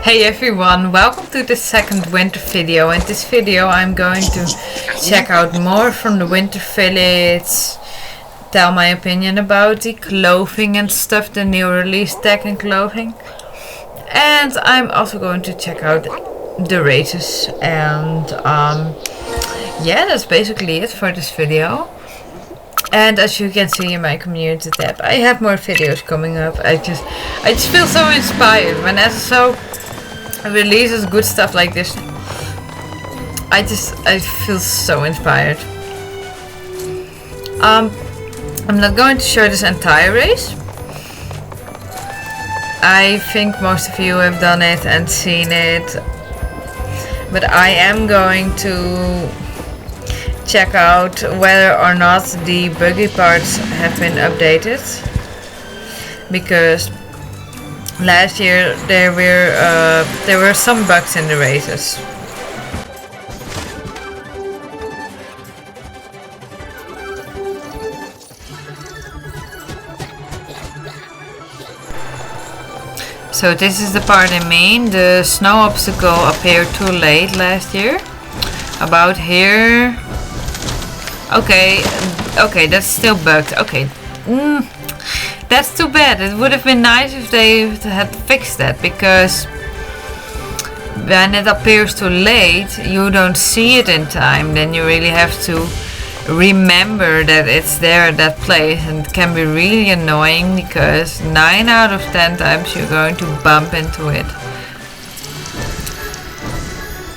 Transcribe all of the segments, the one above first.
Hey everyone, welcome to the second winter video. In this video I'm going to check out more from the winter village, tell my opinion about the clothing and stuff, the new release tech and clothing, and I'm also going to check out the races. And yeah, that's basically it for this video. And as you can see in my community tab, I have more videos coming up. I just feel so inspired when SSO releases good stuff like this. I feel so inspired. I'm not going to show this entire race. I think most of you have done it and seen it, but I am going to check out whether or not the buggy parts have been updated, because last year there were some bugs in the races. So this is the part I mean. The snow obstacle appeared too late last year. About here. Okay, that's still bugged. Okay, that's too bad. It would have been nice if they had fixed that, because when it appears too late, you don't see it in time. Then you really have to remember that it's there at that place, and it can be really annoying because 9 out of 10 times you're going to bump into it.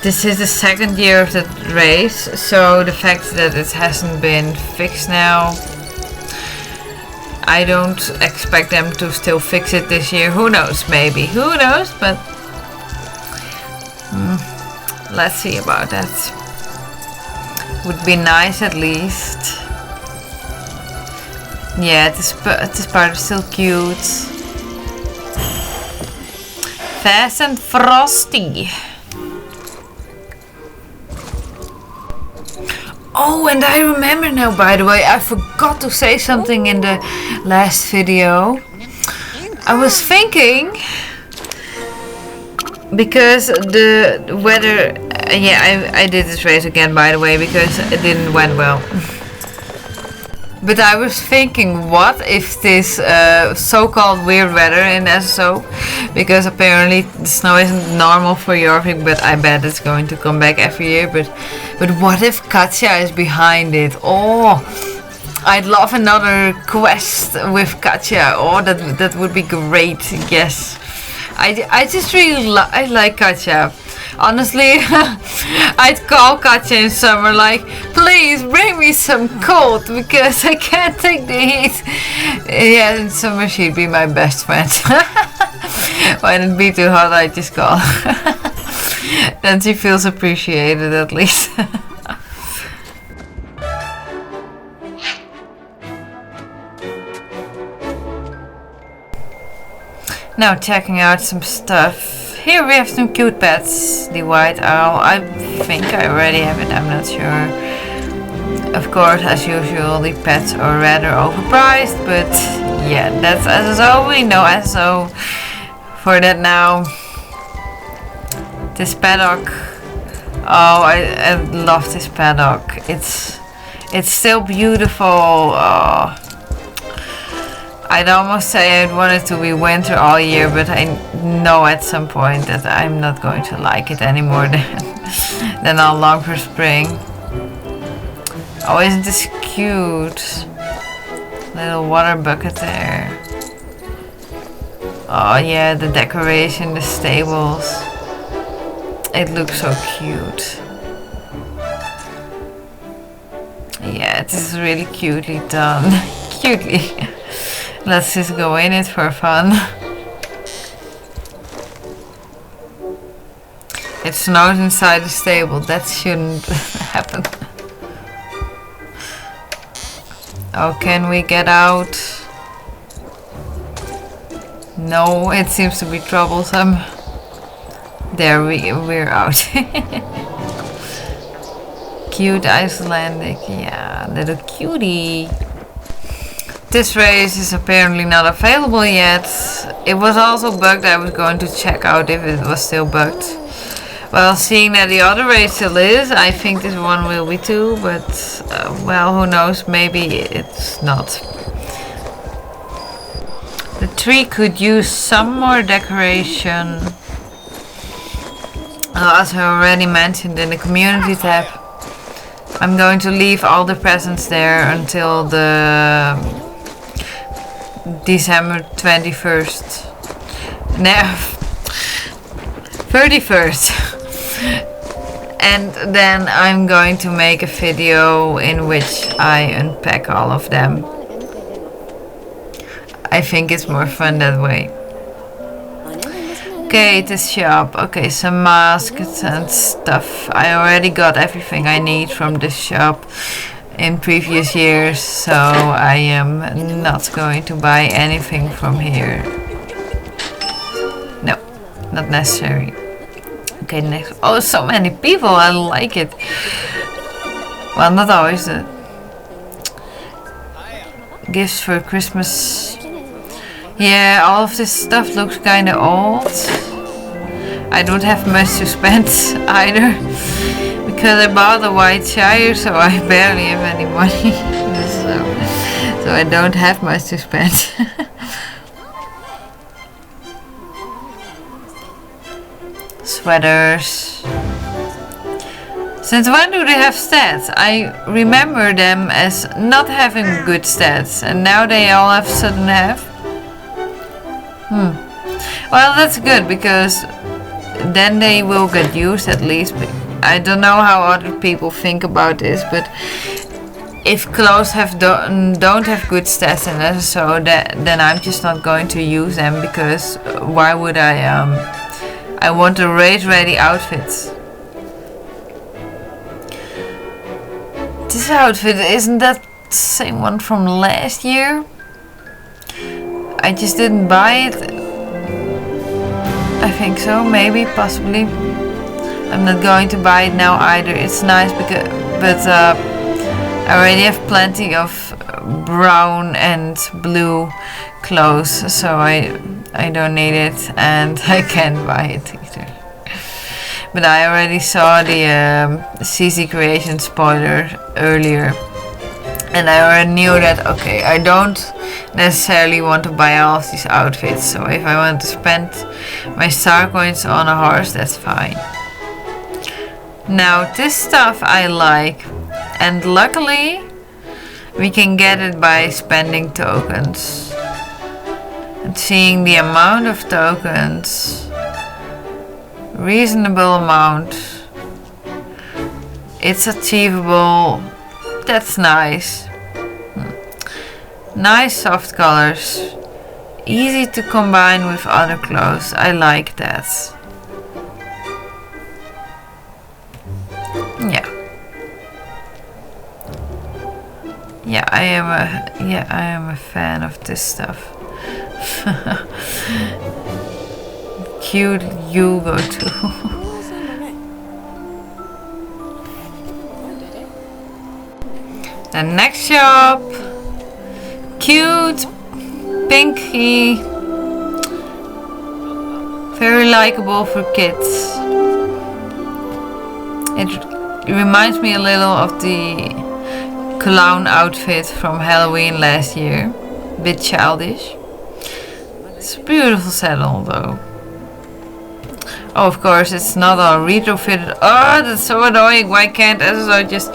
This is the second year of the race, so the fact that it hasn't been fixed now, I don't expect them to still fix it this year. Who knows, maybe. Who knows, but let's see about that. Would be nice at least. Yeah, this part is still cute. Fast and frosty. Oh, and I remember now, by the way, I forgot to say something in the last video. I was thinking, because the weather, yeah, I did this race again, by the way, because it didn't went well. But I was thinking, what if this so-called weird weather in SSO, because apparently the snow isn't normal for Jorvik, but I bet it's going to come back every year. But what if Katja is behind it? Oh, I'd love another quest with Katja. Oh, that would be great. Yes, I just really like Katja. Honestly, I'd call Katja in summer like, please bring me some cold because I can't take the heat. Yeah, in summer she'd be my best friend. When it'd be too hot, I'd just call. Then she feels appreciated at least. Now checking out some stuff. Here we have some cute pets. The white owl, I think I already have it, I'm not sure. Of course, as usual, the pets are rather overpriced, but yeah, that's SSO. We know SSO for that now. This paddock. Oh, I love this paddock. It's still beautiful. Oh. I'd almost say I'd want it to be winter all year, but I know at some point that I'm not going to like it anymore than I'll long for spring. Oh, isn't this cute? Little water bucket there. Oh yeah, the decoration, the stables. It looks so cute. Yeah, this is really cutely done. Cutely. Let's just go in it for fun. It snows inside the stable. That shouldn't happen. Oh, can we get out? No, it seems to be troublesome. There we're out. Cute Icelandic, yeah, little cutie. This race is apparently not available yet. It was also bugged. I was going to check out if it was still bugged. Well, seeing that the other race still is, I think this one will be too, but well, who knows, maybe it's not. The tree could use some more decoration. As I already mentioned in the community tab, I'm going to leave all the presents there until the December 21st. No, 31st. And then I'm going to make a video in which I unpack all of them. I think it's more fun that way. Okay, the shop. Okay, some masks and stuff. I already got everything I need from this shop in previous years, so I am not going to buy anything from here. No, not necessary. Okay, next. Oh, so many people. I like it. Well, not always. Gifts for Christmas. Yeah, all of this stuff looks kind of old. I don't have much to spend either, because I bought a white Shire, so I barely have any money. so I don't have much to spend. Sweaters. Since when do they have stats? I remember them as not having good stats, and now they all of a sudden have. Well, that's good, because then they will get used at least. I don't know how other people think about this, but if clothes don't have good stats in SSO, then I'm just not going to use them, because why would I want a race ready outfit. This outfit, isn't that the same one from last year? I just didn't buy it. I think so, maybe, possibly. I'm not going to buy it now either. It's nice, because, but I already have plenty of brown and blue clothes, so I don't need it, and I can't buy it either. But I already saw the CC Creation spoiler earlier, and I already knew that, okay, I don't necessarily want to buy all of these outfits, so if I want to spend my star coins on a horse, that's fine. Now, this stuff I like, and luckily we can get it by spending tokens. And seeing the amount of tokens, reasonable amount, it's achievable, that's nice. Nice soft colors, easy to combine with other clothes, I like that. Yeah, I am a fan of this stuff. Cute Yugo too. The next shop, cute, pinky, very likable for kids. It reminds me a little of the clown outfit from Halloween last year, a bit childish. It's a beautiful saddle though. Oh, of course, it's not all retrofitted. Oh, that's so annoying. Why can't SSO just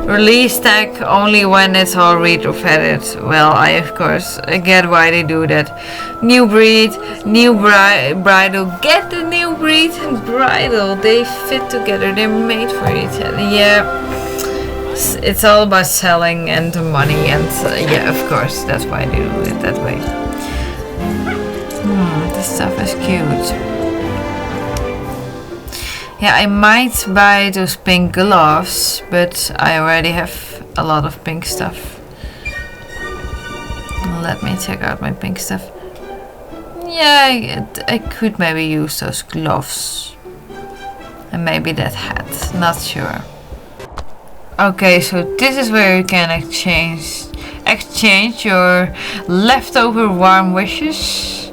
release tag only when it's all retrofitted? Well, I of course get why they do that. New breed, new bridle. Get the new breed and bridle. They fit together. They're made for each other. Yeah. It's all about selling and money, and yeah, of course, that's why they do it that way. This stuff is cute. Yeah, I might buy those pink gloves, but I already have a lot of pink stuff. Let me check out my pink stuff. Yeah, I could maybe use those gloves. And maybe that hat, not sure. Okay, so this is where you can exchange exchange your leftover warm wishes.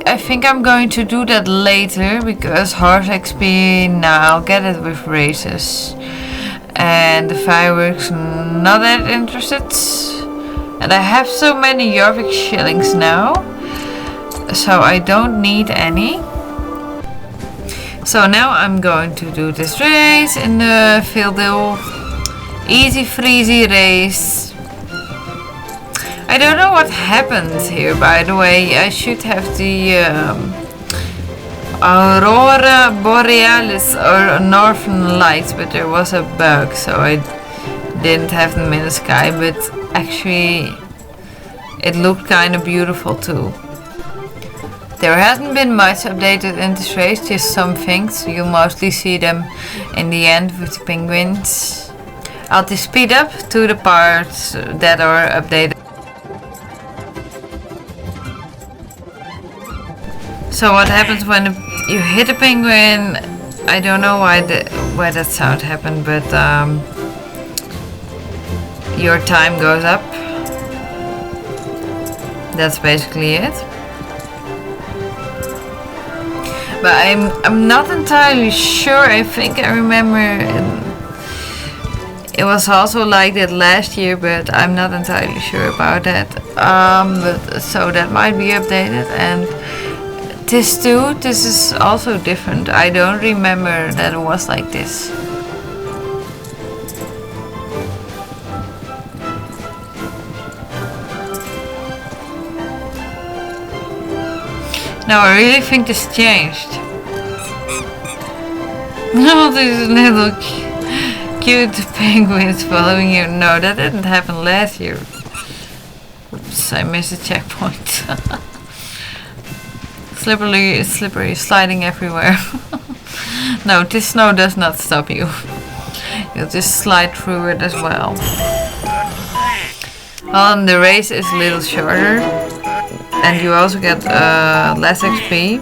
I think I'm going to do that later because horse XP now, I'll get it with races. And the fireworks, not that interested. And I have so many Jorvik shillings now, so I don't need any. So now I'm going to do this race in the Vildil. Easy freezy race. I don't know what happened here, by the way. I should have the Aurora Borealis or Northern Lights, but there was a bug, so I didn't have them in the sky, but actually it looked kind of beautiful too. There hasn't been much updated in this race, just some things. You'll mostly see them in the end with the penguins. I'll just speed up to the parts that are updated. So what happens when you hit a penguin? I don't know why that sound happened, but your time goes up. That's basically it. But I'm not entirely sure. I think I remember it was also like that last year, but I'm not entirely sure about that. But so that might be updated. And this too, this is also different. I don't remember that it was like this. No, I really think this changed. No, these little cute penguins following you. No, that didn't happen last year. Oops, I missed a checkpoint. Slippery, sliding everywhere. No, this snow does not stop you. You'll just slide through it as well. Well, the race is a little shorter. And you also get less XP.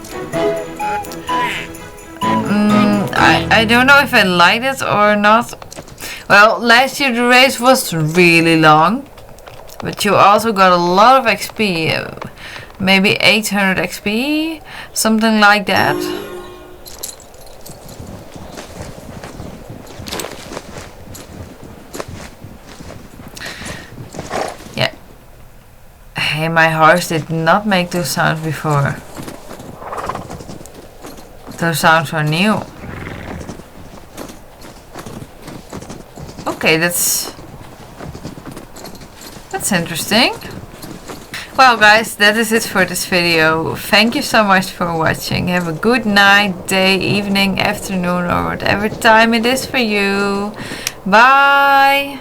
I don't know if I like it or not. Well, last year the race was really long. But you also got a lot of XP. Maybe 800 XP. Something like that. Hey, my horse did not make those sounds before. Those sounds are new. Okay, that's interesting. Well guys, that is it for this video. Thank you so much for watching. Have a good night, day, evening, afternoon, or whatever time it is for you. Bye!